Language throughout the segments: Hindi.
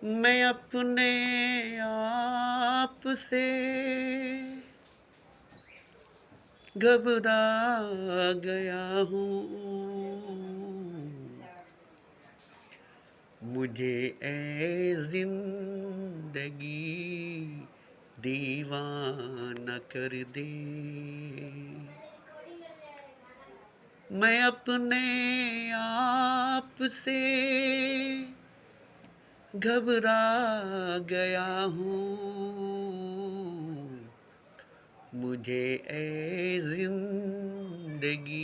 मैं अपने आप से घबरा गया हूँ। मुझे ए जिंदगी दीवाना कर दे। मैं अपने आप से घबरा गया हूँ। मुझे ए जिंदगी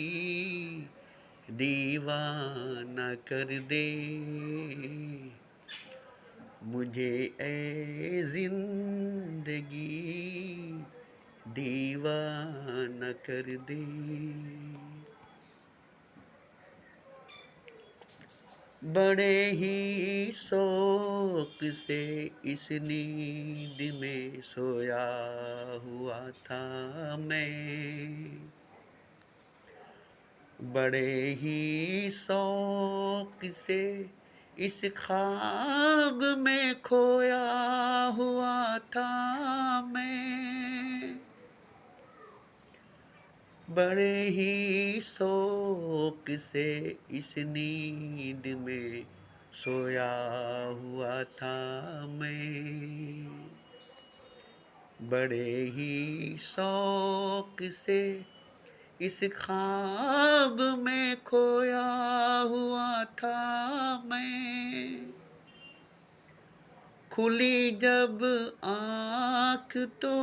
दीवाना कर दे। मुझे ए जिंदगी दीवाना कर दे। बड़े ही शौक से इस नींद में सोया हुआ था मैं। बड़े ही शौक से इस ख्वाब में खोया हुआ था मैं। बड़े ही शौक से इस नींद में सोया हुआ था मैं। बड़े ही शौक से इस ख्वाब में खोया हुआ था मैं। खुली जब आँख तो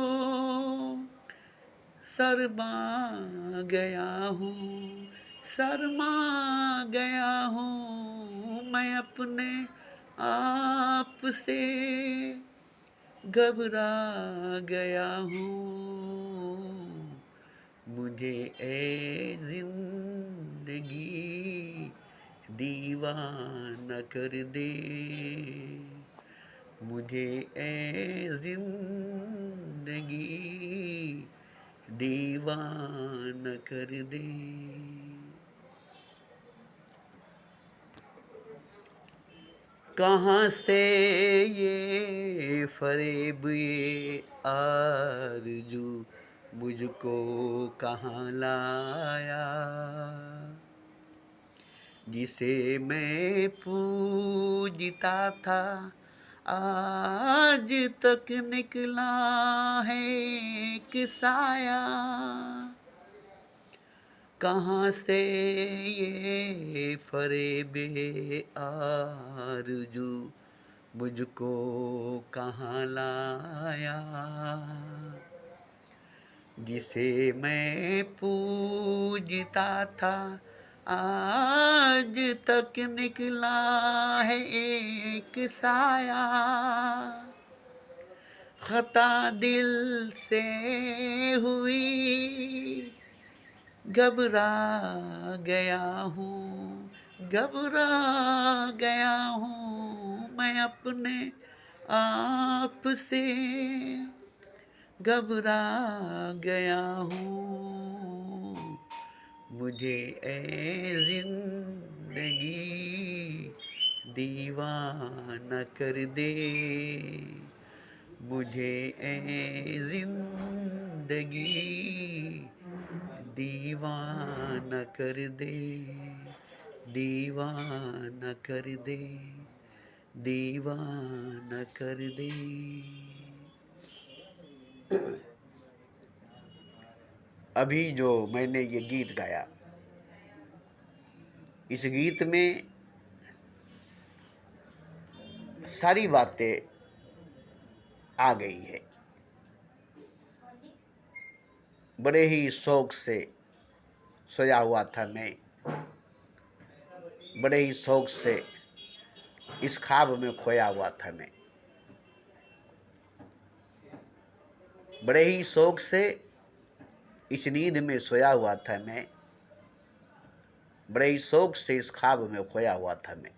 शर्मा गया हूँ, शर्मा गया हूँ। मैं अपने आप से घबरा गया हूँ। मुझे ए जिंदगी दीवाना कर दे। मुझे ए जिंदगी दीवाना कर दे। कहाँ से ये फरेब ये आरज़ू मुझको कहाँ लाया। जिसे मैं पूजता था आज तक निकला है एक साया। कहाँ से ये फरेबे आरज़ू मुझको कहाँ लाया। जिसे मैं पूजता था आज तक निकला है एक साया। खता दिल से हुई घबरा गया हूँ, घबरा गया हूँ। मैं अपने आप से घबरा गया हूँ। मुझे ए जिंदगी दीवाना कर दे। मुझे ए जिंदगी दीवाना कर दे। दीवाना कर दे। दीवाना कर दे। अभी जो मैंने ये गीत गाया, इस गीत में सारी बातें आ गई है। बड़े ही शौक से सोया हुआ था मैं। बड़े ही शौक से इस ख्वाब में खोया हुआ था मैं। बड़े ही शौक से इस नींद में सोया हुआ था मैं। बड़े ही शौक से इस ख्वाब में खोया हुआ था मैं।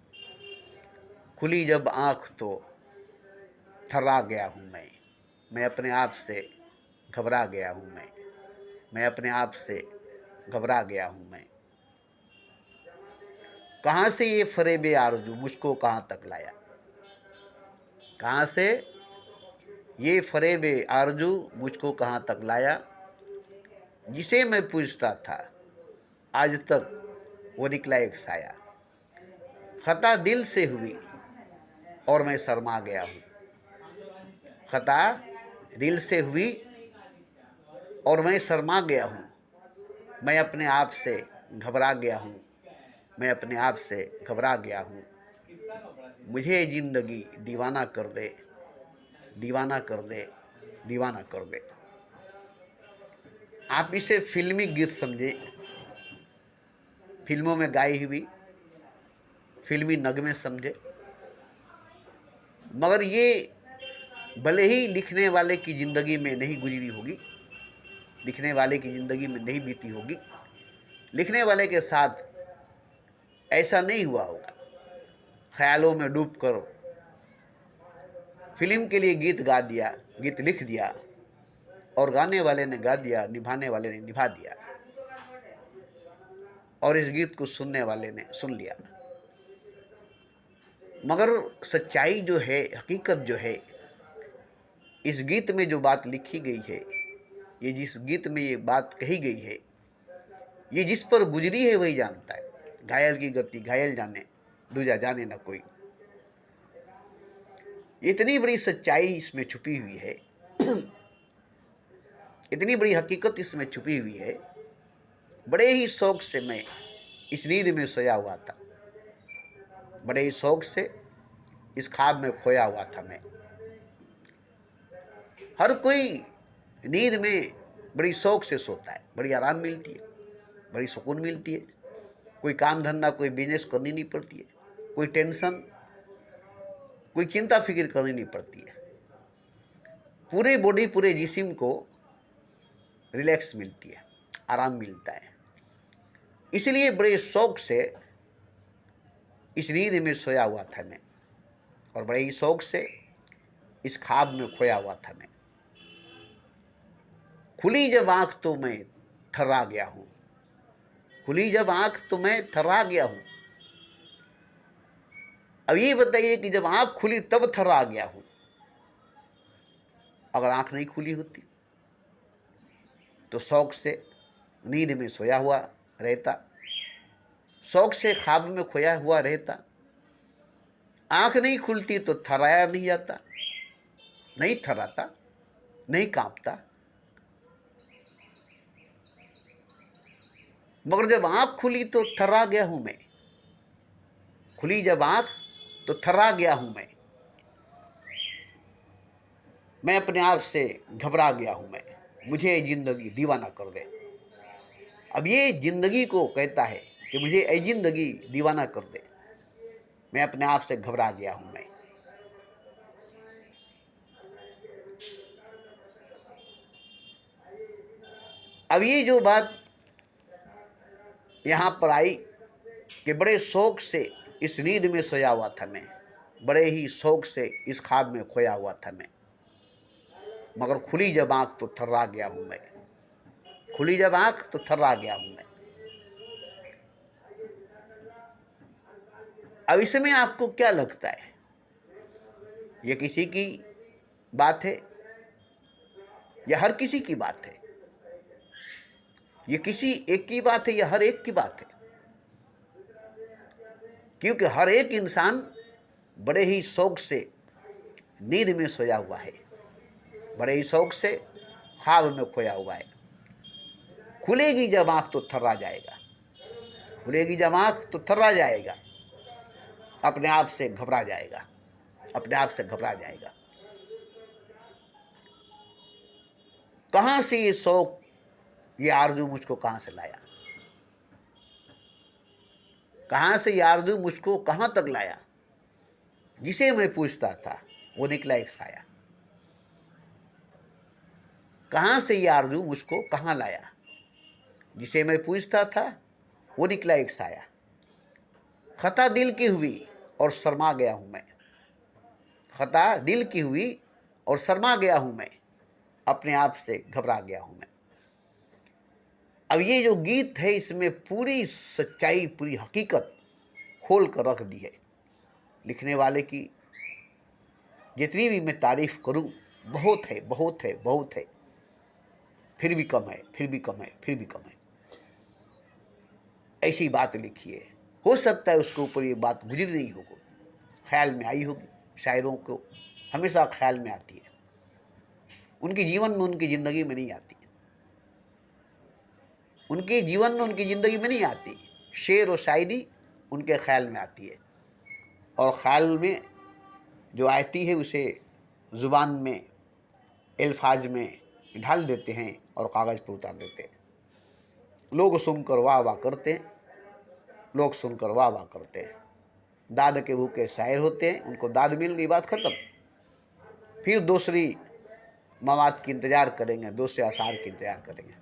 खुली जब आँख तो थर्रा गया हूँ मैं। मैं अपने आप से घबरा गया हूँ मैं अपने आप से घबरा गया हूँ मैं। कहाँ से ये फरेबे आरज़ू मुझको कहाँ तक लाया। कहाँ से? ये फरेब आरजू मुझको कहाँ तक लाया, जिसे मैं पूछता था आज तक वो निकला एक साया। खता दिल से हुई और मैं शर्मा गया हूँ, खता दिल से हुई और मैं शर्मा गया हूँ। मैं अपने आप से घबरा गया हूँ, मैं अपने आप से घबरा गया हूँ। मुझे जिंदगी दीवाना कर दे, दीवाना कर दे, दीवाना कर दे। आप इसे फिल्मी गीत समझे, फिल्मों में गाई हुई फिल्मी नगमे समझे, मगर ये भले ही लिखने वाले की ज़िंदगी में नहीं गुजरी होगी, लिखने वाले की ज़िंदगी में नहीं बीती होगी, लिखने वाले के साथ ऐसा नहीं हुआ होगा। ख्यालों में डूबकर फिल्म के लिए गीत गा दिया, गीत लिख दिया, और गाने वाले ने गा दिया, निभाने वाले ने निभा दिया, और इस गीत को सुनने वाले ने सुन लिया। मगर सच्चाई जो है, हकीकत जो है, इस गीत में जो बात लिखी गई है, ये जिस गीत में ये बात कही गई है, ये जिस पर गुजरी है वही जानता है। घायल की गति घायल जाने, दूजा जाने न कोई। इतनी बड़ी सच्चाई इसमें छुपी हुई है, इतनी बड़ी हकीकत इसमें छुपी हुई है। बड़े ही शौक से मैं इस नींद में सोया हुआ था, बड़े ही शौक से इस ख्वाब में खोया हुआ था मैं। हर कोई नींद में बड़ी शौक से सोता है, बड़ी आराम मिलती है, बड़ी सुकून मिलती है। कोई काम धंधा, कोई बिजनेस करनी नहीं पड़ती है, कोई टेंशन, कोई चिंता फिक्र करनी नहीं पड़ती है। पूरे बॉडी, पूरे जिस्म को रिलैक्स मिलती है, आराम मिलता है। इसलिए बड़े शौक से इस नींद में सोया हुआ था मैं, और बड़े ही शौक से इस ख्वाब में खोया हुआ था मैं। खुली जब आंख तो मैं थर्रा गया हूँ, खुली जब आंख तो मैं थर्रा गया हूँ। अब ये बताइए कि जब आंख खुली तब थर्रा गया हूँ, अगर आंख नहीं खुली होती तो शौक से नींद में सोया हुआ रहता, शौक से ख्वाब में खोया हुआ रहता। आंख नहीं खुलती तो थर्राया नहीं जाता, नहीं थर्राता, नहीं कांपता। मगर जब आंख खुली तो थर्रा गया हूं मैं, खुली जब आंख तो थर्रा गया हूं मैं अपने आप से घबरा गया हूं मैं। मुझे जिंदगी दीवाना कर दे। अब ये जिंदगी को कहता है कि मुझे ए जिंदगी दीवाना कर दे, मैं अपने आप से घबरा गया हूं मैं। अब ये जो बात यहाँ पर आई कि बड़े शौक से इस नींद में सोया हुआ था मैं, बड़े ही शौक से इस ख्वाब में खोया हुआ था मैं, मगर खुली जब आंख तो थर्रा गया हूं मैं, खुली जब आंख तो थर्रा गया हूं मैं। अब इसमें आपको क्या लगता है, ये किसी की बात है या हर किसी की बात है? ये किसी एक की बात है या हर एक की बात है? क्योंकि हर एक इंसान बड़े ही शौक से नींद में सोया हुआ है, बड़े ही शौक से ख्वाब में खोया हुआ है। खुलेगी जब आंख तो थर्रा जाएगा, खुलेगी जब आंख तो थर्रा जाएगा, अपने आप से घबरा जाएगा, अपने आप से घबरा जाएगा। कहां से ये शौक, ये आरज़ू मुझको कहां से लाया, कहां से ये आरज़ू मुझको कहां तक लाया? जिसे मैं पूछता था वो निकला एक साया। कहां से ये आरज़ू मुझको कहां लाया? जिसे मैं पूछता था वो निकला एक साया। खता दिल की हुई और शर्मा गया हूं मैं, खता दिल की हुई और शर्मा गया हूं मैं, अपने आप से घबरा गया हूं मैं। अब ये जो गीत है इसमें पूरी सच्चाई, पूरी हकीकत खोल कर रख दी है। लिखने वाले की जितनी भी मैं तारीफ करूं बहुत है, बहुत है, बहुत है, फिर भी कम है, फिर भी कम है, फिर भी कम है। ऐसी बात लिखी है। हो सकता है उसके ऊपर ये बात गुजरी नहीं होगी, ख्याल में आई होगी। शायरों को हमेशा ख्याल में आती है, उनके जीवन में, उनकी ज़िंदगी में नहीं आती, उनके जीवन में, उनकी ज़िंदगी में नहीं आती। शेर और शायरी उनके ख्याल में आती है, और ख्याल में जो आती है उसे ज़ुबान में, अल्फाज में ढाल देते हैं और कागज़ पर उतार देते हैं। लोग सुनकर वाह वाह करते हैं, लोग सुनकर वाह वाह करते हैं। दाद के भूखे शायर होते हैं, उनको दाद मिल गई, बात ख़त्म। फिर दूसरी मवाद की इंतज़ार करेंगे, दूसरे आसार की इंतज़ार करेंगे।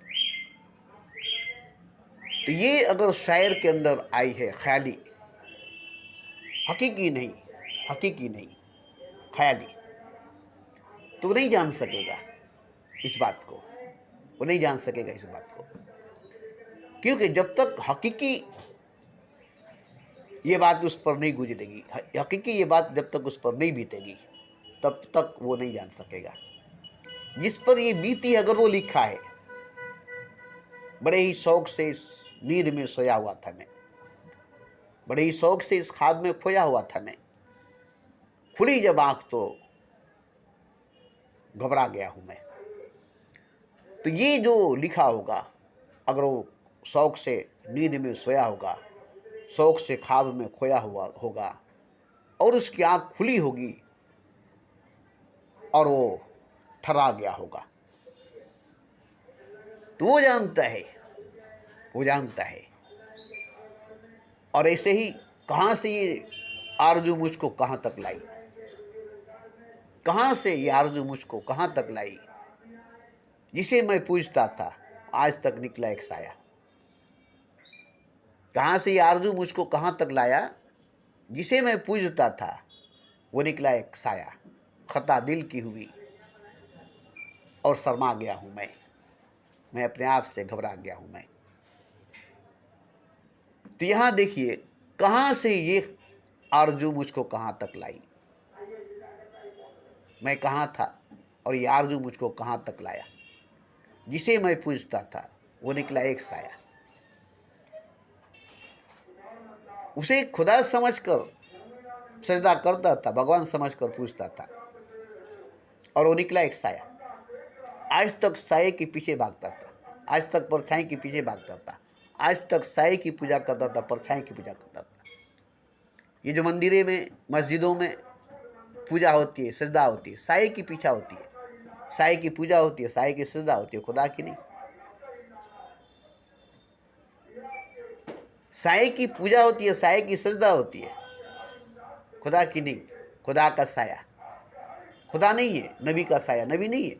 तो ये अगर शायर के अंदर आई है ख्याली, हकीकी नहीं, हकीकी नहीं, ख्याली, तो वो नहीं जान सकेगा इस बात को, वो नहीं जान सकेगा इस बात को। क्योंकि जब तक हकीकी ये बात उस पर नहीं गुजरेगी, हकीकी ये बात जब तक उस पर नहीं बीतेगी, तब तक वो नहीं जान सकेगा। जिस पर ये बीती, अगर वो लिखा है, बड़े ही शौक से इस नींद में सोया हुआ था मैं, बड़े ही शौक से इस ख्वाब में खोया हुआ था मैं, खुली जब आंख तो घबरा गया हूं मैं। तो ये जो लिखा होगा, अगर वो शौक से नींद में सोया होगा, शौक से ख्वाब में खोया हुआ होगा, और उसकी आंख खुली होगी और वो थर्रा गया होगा, तो वो जानता है, वो जानता है। और ऐसे ही कहाँ से ये आरज़ू मुझको कहाँ तक लाई, कहाँ से ये आरज़ू मुझको कहाँ तक लाई, जिसे मैं पूछता था आज तक निकला एक साया। कहाँ से ये आरज़ू मुझको कहाँ तक लाया, जिसे मैं पूछता था वो निकला एक साया। खता दिल की हुई और शर्मा गया हूँ मैं अपने आप से घबरा गया हूँ मैं। तो यहाँ देखिए कहाँ से ये आरज़ू मुझको कहाँ तक लाई, मैं कहाँ था और ये आरज़ू मुझको कहाँ तक लाया, जिसे मैं पूछता था वो निकला एक साया। उसे खुदा समझकर सजदा करता था, भगवान समझकर पूछता था, और वो निकला एक साया। आज तक साये के पीछे भागता था, आज तक परछाई के पीछे भागता था, आज तक साये की पूजा करता था, परछाई की पूजा करता था। ये जो मंदिरें में, मस्जिदों में पूजा होती है, सजदा होती है, साये की पीछा होती है, साये की पूजा होती है, साये की सजदा होती है, खुदा की नहीं। साये की पूजा होती है, साये की सजदा होती है, खुदा की नहीं। खुदा का साया खुदा नहीं है, नबी का साया नबी नहीं है,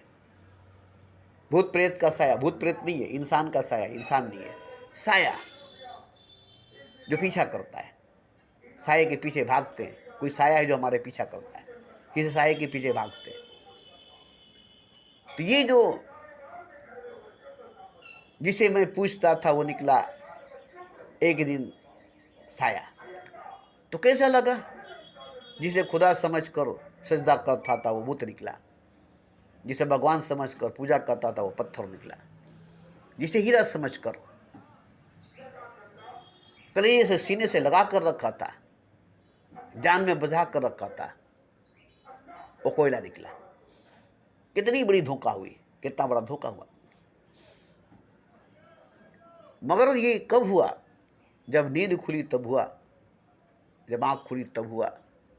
भूत प्रेत का साया भूत प्रेत नहीं है, इंसान का साया इंसान नहीं है। साया जो पीछा करता है, साये के पीछे भागते हैं। कोई साया है जो हमारे पीछा करता है, किसी साये के पीछे भागते हैं। तो ये जो जिसे मैं पूछता था वो निकला एक दिन साया। तो कैसा लगा, जिसे खुदा समझकर सजदा करता था वो बुत निकला, जिसे भगवान समझकर पूजा करता था वो पत्थर निकला, जिसे हीरा समझकर कलेजे से सीने से लगा कर रखा था, जान में बजा कर रखा था, वो कोयला निकला। कितनी बड़ी धोखा हुई, कितना बड़ा धोखा हुआ। मगर ये कब हुआ, जब नींद खुली तब हुआ, जब आँख खुली तब हुआ।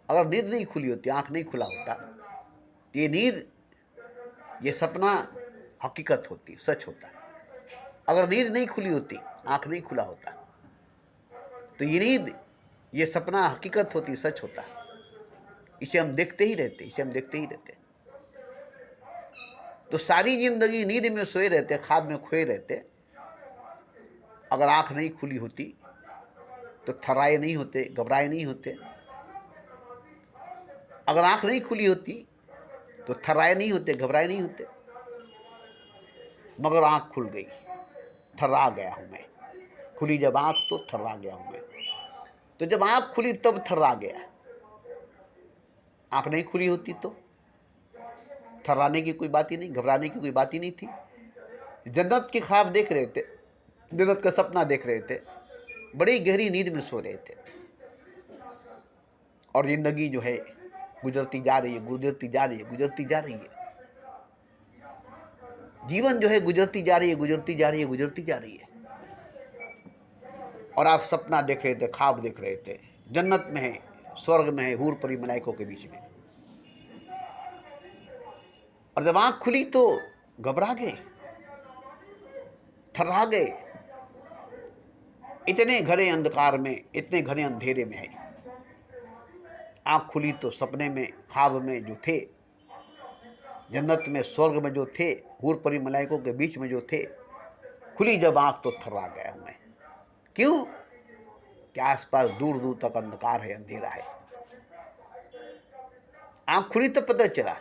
अगर नींद नहीं खुली होती, आँख नहीं खुला होता, तो ये नींद, ये सपना हकीकत होती, सच होता। अगर नींद नहीं खुली होती, आँख नहीं खुला होता, तो ये नींद, ये सपना हकीकत होती, सच होता। इसे हम देखते ही रहते, इसे हम देखते ही रहते। तो सारी जिंदगी नींद में सोए रहते, ख्वाब में खोए रहते। अगर आँख नहीं खुली होती तो थर्राए नहीं होते, घबराए नहीं होते। अगर आँख नहीं खुली होती तो थर्राए नहीं होते, घबराए नहीं होते। मगर आँख खुल गई, थर्रा गया हूँ मैं। खुली जब आँख तो थर्रा गया हूँ मैं। तो जब आँख खुली तब थर्रा गया, आँख नहीं खुली होती तो थर्राने की कोई बात ही नहीं, घबराने की कोई बात ही नहीं थी। जन्नत के ख्वाब देख रहे थे, जन्नत का सपना देख रहे थे, बड़ी गहरी नींद में सो रहे थे। और जिंदगी जो है गुजरती जा रही है, गुजरती जा रही है, गुजरती जा रही है। जीवन जो है गुजरती जा रही है, गुजरती जा रही है, गुजरती जा रही है। और आप सपना देख रहे थे, ख्वाब देख रहे थे, जन्नत में है, स्वर्ग में है, हूर परी मलाइकों के बीच में। और जब आंख खुली तो घबरा गए, थर्रा गए। इतने घने अंधकार में, इतने घने अंधेरे में है। आंख खुली तो सपने में, ख्वाब में जो थे, जन्नत में, स्वर्ग में जो थे, हूर परी मलाइकों के बीच में जो थे, खुली जब आंख तो थर्रा गया हूं मैं। क्यों? कि आसपास दूर दूर तक अंधकार है, अंधेरा है। आंख खुली तो पता चला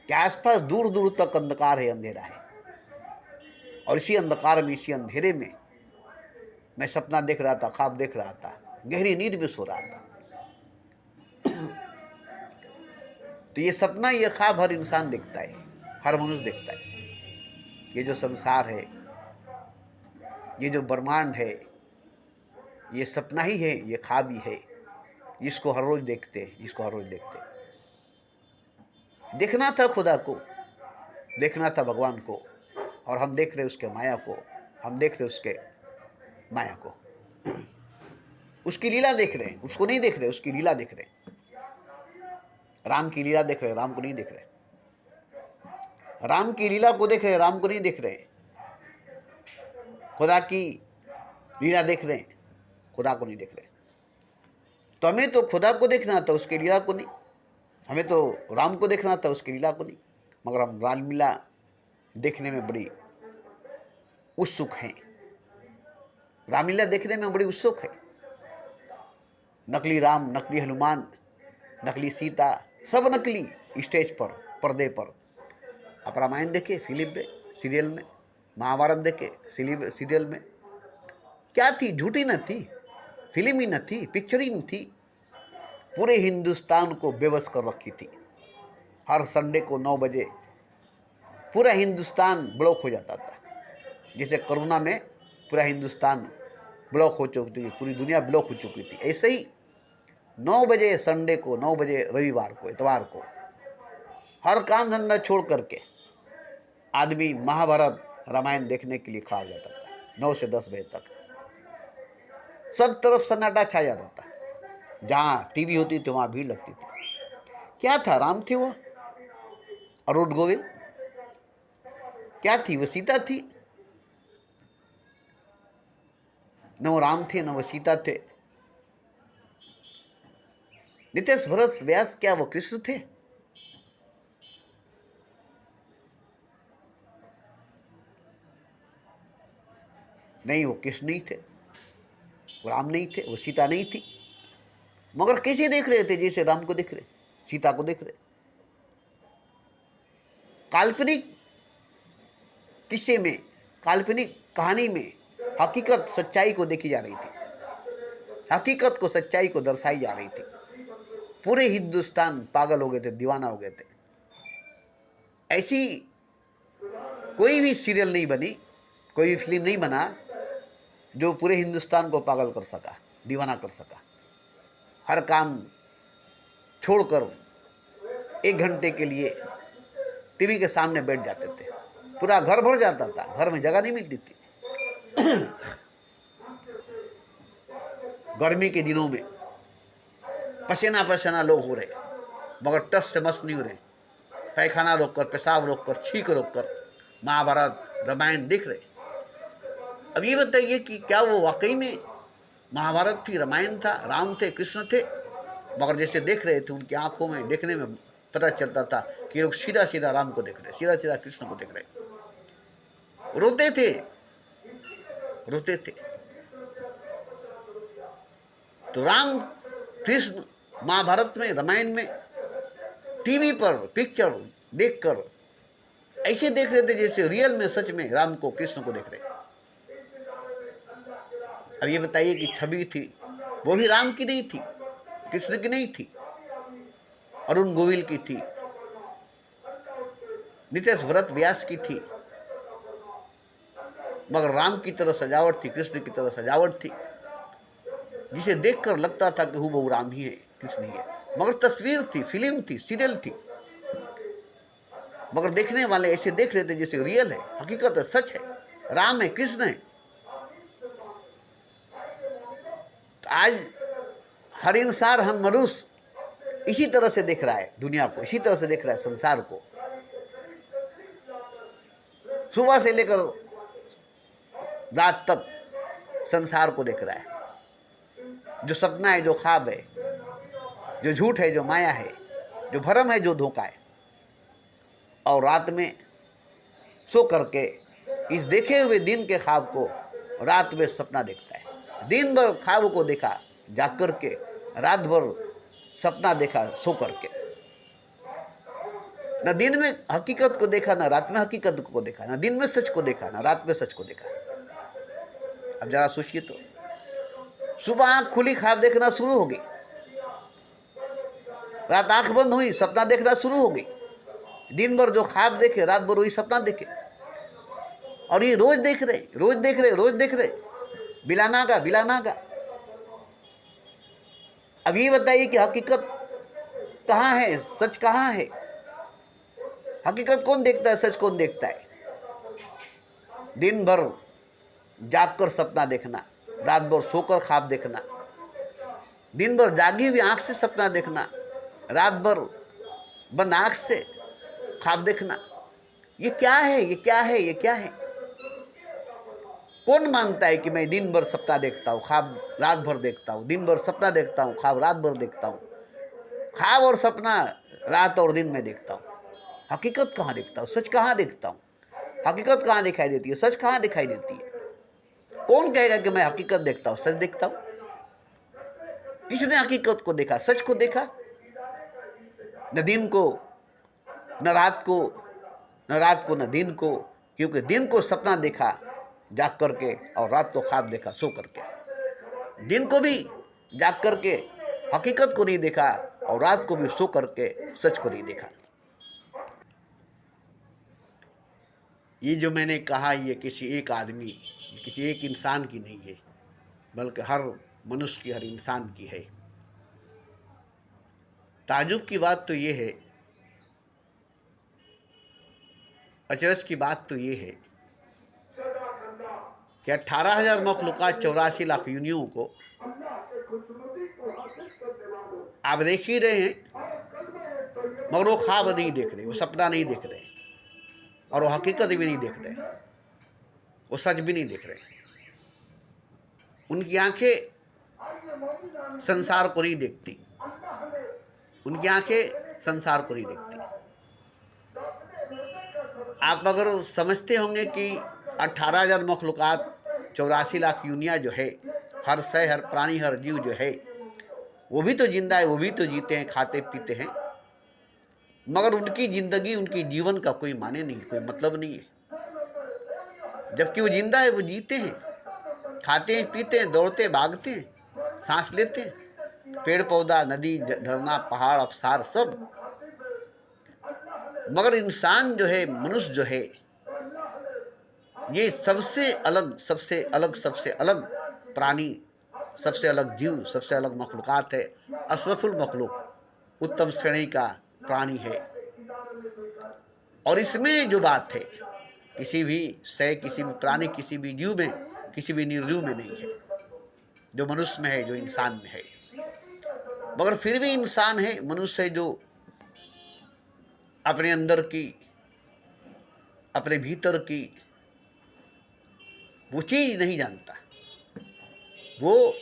कि आसपास दूर दूर तक अंधकार है, अंधेरा है। और इसी अंधकार में, इसी अंधेरे में मैं सपना देख रहा था, ख्वाब देख रहा था, गहरी नींद में सो रहा था। तो ये सपना, ये ख्वाब हर इंसान देखता है, हर मनुष्य देखता है। ये जो संसार है, ये जो ब्रह्मांड है, ये सपना ही है, ये ख्वाब ही है, जिसको हर रोज देखते हैं, जिसको हर रोज देखते हैं। देखना था खुदा को, देखना था भगवान को, और हम देख रहे उसके माया को, हम देख रहे उसके माया को, उसकी लीला देख रहे हैं। उसको नहीं देख रहे, उसकी लीला देख रहे हैं। राम की लीला देख रहे हैं, राम को नहीं देख रहे। राम की लीला को देख रहे हैं, राम को नहीं देख रहे। खुदा की लीला देख रहे हैं, खुदा को नहीं देख रहे। तो हमें तो खुदा को देखना था, उसकी लीला को नहीं। हमें तो राम को देखना था, उसकी लीला को नहीं। मगर हम रामलीला देखने में बड़ी उत्सुक हैं, रामलीला देखने में बड़ी उत्सुक है। नकली राम, नकली हनुमान, नकली सीता, सब नकली, स्टेज पर, पर्दे पर। आप रामायण देखे फिल्म में, सीरियल में, महाभारत देखे सीरियल में, क्या थी? झूठी न थी, फिल्म ही न थी, पिक्चर ही न थी। पूरे हिंदुस्तान को बेबस कर रखी थी। हर संडे को 9 बजे पूरा हिंदुस्तान ब्लॉक हो जाता था। जैसे कोरोना में पूरा हिंदुस्तान ब्लॉक हो चुकी थी, पूरी दुनिया ब्लॉक हो चुकी थी, ऐसे ही 9 बजे संडे को, 9 बजे रविवार को, इतवार को, हर काम धंधा छोड़ करके आदमी महाभारत रामायण देखने के लिए खड़ा हो जाता था। 9 से 10 बजे तक सब तरफ सन्नाटा छा जाता था। जहाँ टीवी होती थी वहाँ भीड़ लगती थी। क्या था? राम थे वो, अरूट गोविल। क्या थी वो? सीता थी। न वो राम थे, न वो सीता थे। नितेश भरत व्यास, क्या वो कृष्ण थे? नहीं, वो कृष्ण नहीं थे, वो राम नहीं थे, वो सीता नहीं थी। मगर कैसे देख रहे थे? जैसे राम को देख रहे, सीता को देख रहे। काल्पनिक किस्से में, काल्पनिक कहानी में हकीकत, सच्चाई को देखी जा रही थी। हकीकत को, सच्चाई को दर्शाई जा रही थी। पूरे हिंदुस्तान पागल हो गए थे, दीवाना हो गए थे। ऐसी कोई भी सीरियल नहीं बनी, कोई भी फिल्म नहीं बना जो पूरे हिंदुस्तान को पागल कर सका, दीवाना कर सका। हर काम छोड़कर 1 घंटे के लिए टीवी के सामने बैठ जाते थे। पूरा घर भर जाता था, घर में जगह नहीं मिलती थी। गर्मी के दिनों में पसीना पसीना लोग हो रहे, मगर टस से मस नहीं हो रहे। पैखाना रोककर, पेशाब रोककर, छींक रोककर महाभारत रामायण देख रहे। अब ये बताइए कि क्या वो वाकई में महाभारत थी, रामायण था, राम थे, कृष्ण थे? मगर जैसे देख रहे थे, उनकी आंखों में देखने में पता चलता था कि लोग सीधा सीधा राम को देख रहे, सीधा सीधा कृष्ण को देख रहे। रोते थे, रोते थे। तो राम, कृष्ण महाभारत में, रामायण में, टीवी पर पिक्चर देखकर ऐसे देख रहे थे जैसे रियल में, सच में राम को, कृष्ण को देख रहे। अब ये बताइए कि छवि थी, वो भी राम की नहीं थी, कृष्ण की नहीं थी, अरुण गोविल की थी, नितेश भरत व्यास की थी, मगर राम की तरह सजावट थी, कृष्ण की तरह सजावट थी, जिसे देखकर लगता था कि हूबहू राम ही है, कृष्ण ही है। मगर तस्वीर थी, फिल्म थी, सीरियल थी, मगर देखने वाले ऐसे देख रहे थे जैसे रियल है, हकीकत है, सच है, राम है, कृष्ण है। तो आज हर इंसान, हम मनुष्य इसी तरह से देख रहा है दुनिया को, इसी तरह से देख रहा है संसार को। सुबह से लेकर रात तक संसार को देख रहा है। जो सपना है, जो ख्वाब है, जो झूठ है, जो माया है, जो भरम है, जो धोखा है। और रात में सो करके इस देखे हुए दिन के ख्वाब को रात में सपना देखता है। दिन भर ख्वाब को देखा जाग करके, रात भर सपना देखा सो करके। न दिन में हकीकत को देखा, ना रात में हकीकत को देखा, ना दिन में सच को देखा, ना रात में सच को देखा। अब जरा सोचिए तो, सुबह आंख खुली ख्वाब देखना शुरू हो गई, रात आंख बंद हुई सपना देखना शुरू हो गई। दिन भर जो ख्वाब देखे, रात भर वही सपना देखे। और ये रोज देख रहे, रोज देख रहे, रोज देख रहे, बिलानागा बिलानागा। अब ये बताइए कि हकीकत कहाँ है, सच कहाँ है? हकीकत कौन देखता है, सच कौन देखता है? दिन भर जागकर सपना देखना, रात भर सोकर ख्वाब देखना, दिन भर जागी हुई आंख से सपना देखना, रात भर बंद आंख से ख्वाब देखना। ये क्या है, ये क्या है, ये क्या है? कौन मानता है कि मैं दिन भर सपना देखता हूँ, ख्वाब रात भर देखता हूँ, दिन भर सपना देखता हूँ, ख्वाब रात भर देखता हूँ, ख्वाब और सपना रात और दिन में देखता हूँ? हकीकत कहाँ देखता हूँ, सच कहाँ देखता हूँ? हकीकत कहाँ दिखाई देती है, सच कहाँ दिखाई देती है? कौन कहेगा कि मैं हकीकत देखता हूँ, सच देखता हूँ? किसने हकीकत को देखा, सच को देखा? न दिन को, न रात को, न रात को, न दिन को। क्योंकि दिन को सपना देखा जाग करके, और रात को ख्वाब देखा सो करके। दिन को भी जाग करके हकीकत को नहीं देखा, और रात को भी सो करके सच को नहीं देखा। ये जो मैंने कहा, ये किसी एक आदमी, किसी एक इंसान की नहीं है, बल्कि हर मनुष्य की, हर इंसान की है। ताजुब की बात तो ये है, अचरज की बात तो ये है कि 18,000 मखलूक़ात 84 लाख यूनियों को आप देख ही रहे हैं, मगर वो ख्वाब नहीं देख रहे, वो सपना नहीं देख रहे, और वो हकीकत भी नहीं देख रहे, वो सच भी नहीं देख रहे। उनकी आंखें संसार को नहीं देखती, उनकी आंखें संसार को नहीं देखती। आप अगर समझते होंगे कि 18,000 मखलूक़ात 84 लाख यूनिया जो है, हर शय, हर प्राणी, हर जीव जो है, वो भी तो जिंदा है, वो भी तो जीते हैं, खाते पीते हैं, मगर उनकी जिंदगी, उनकी जीवन का कोई माने नहीं, कोई मतलब नहीं है। जबकि वो जिंदा है, वो जीते हैं, खाते हैं, पीते हैं, दौड़ते, भागते हैं, सांस लेते हैं, पेड़ पौधा, नदी, झरना, पहाड़, अवसार सब। मगर इंसान जो है, मनुष्य जो है, ये सबसे अलग, सबसे अलग, सबसे अलग प्राणी, सबसे अलग जीव, सबसे अलग मखलूक़ात है। अशरफुल मखलूक, उत्तम श्रेणी का प्राणी है। और इसमें जो बात है, किसी भी शय, किसी भी प्राणी, किसी भी जीव में, किसी भी निर्जीव में नहीं है, जो मनुष्य में है, जो इंसान में है। मगर फिर भी इंसान है, मनुष्य है, जो अपने अंदर की, अपने भीतर की वो चीज़ नहीं जानता, वो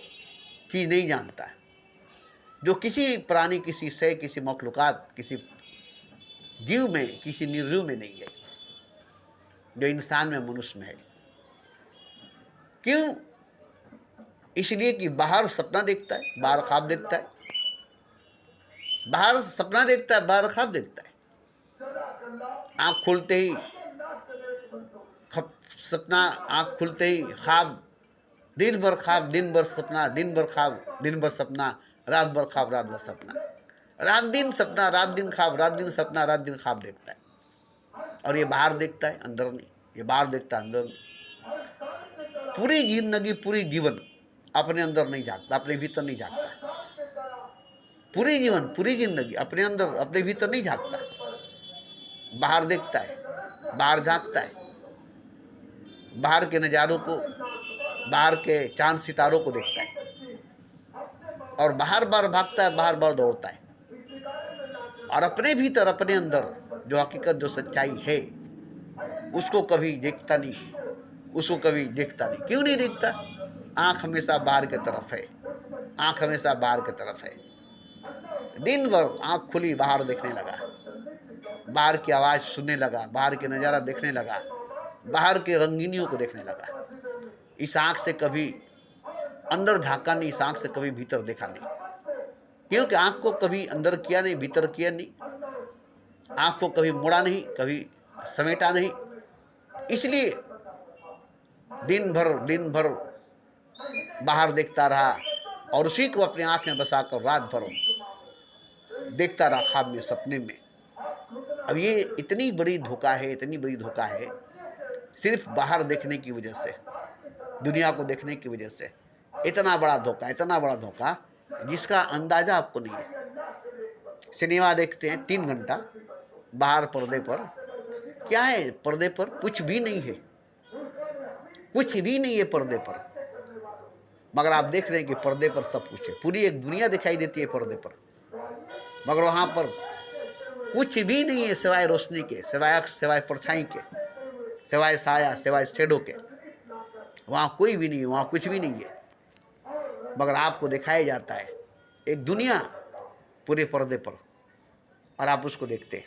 चीज़ नहीं जानता जो किसी प्राणी, किसी शय, किसी मखलूक़ात, किसी जीव में, किसी निर्जीव में नहीं है, जो इंसान में, मनुष्य में है। क्यों? इसलिए कि बाहर सपना देखता है, बाहर ख्वाब देखता है, बाहर सपना देखता है, बाहर ख्वाब देखता है। आँख खुलते ही सपना, आँख खुलते ही ख्वाब, दिन भर ख्वाब, दिन भर सपना, दिन भर ख्वाब, दिन भर सपना, रात भर ख्वाब, रात भर सपना, रात दिन सपना, रात दिन ख्वाब, रात दिन सपना, रात दिन ख्वाब देखता है। और ये बाहर देखता है अंदर नहीं, ये बाहर देखता है अंदर नहीं। पूरी जिंदगी पूरी जीवन अपने अंदर नहीं झांकता, अपने भीतर नहीं झांकता। पूरी जीवन पूरी जिंदगी अपने अंदर अपने भीतर नहीं झांकता, बाहर देखता है, बाहर झांकता है, बाहर के नज़ारों को, बाहर के चांद सितारों को देखता है और बाहर बार भागता है, बाहर बार दौड़ता है। और अपने भीतर अपने अंदर जो हकीकत जो सच्चाई है उसको कभी देखता नहीं, उसको कभी देखता नहीं। क्यों नहीं देखता? आंख हमेशा बाहर की तरफ है, आंख हमेशा बाहर की तरफ है। दिन भर आंख खुली बाहर देखने लगा, बाहर की आवाज़ सुनने लगा, बाहर के नज़ारा देखने लगा, बाहर के रंगीनियों को देखने लगा। इस आंख से कभी अंदर झांका नहीं, इस आंख से कभी भीतर देखा नहीं। क्योंकि आंख को कभी अंदर किया नहीं, भीतर किया नहीं, आंख को कभी मोड़ा नहीं, कभी समेटा नहीं। इसलिए दिन भर बाहर देखता रहा और उसी को अपनी आंख में बसाकर रात भर देखता रहा, ख्वाब में, सपने में। अब ये इतनी बड़ी धोखा है, इतनी बड़ी धोखा है, सिर्फ बाहर देखने की वजह से, दुनिया को देखने की वजह से। इतना बड़ा धोखा, इतना बड़ा धोखा जिसका अंदाजा आपको नहीं है। सिनेमा देखते हैं 3 घंटा, बाहर पर्दे पर क्या है? पर्दे पर कुछ भी नहीं है, कुछ भी नहीं है पर्दे पर, मगर आप देख रहे हैं कि पर्दे पर सब कुछ है। पूरी एक दुनिया दिखाई देती है पर्दे पर, मगर वहाँ पर कुछ भी नहीं है सिवाय रोशनी के, सिवाय परछाई के, सिवाय साया, सिवाय शेडो के। वहाँ कोई भी नहीं है, वहाँ कुछ भी नहीं है, मगर आपको दिखाया जाता है एक दुनिया पूरे पर्दे पर और आप उसको देखते हैं,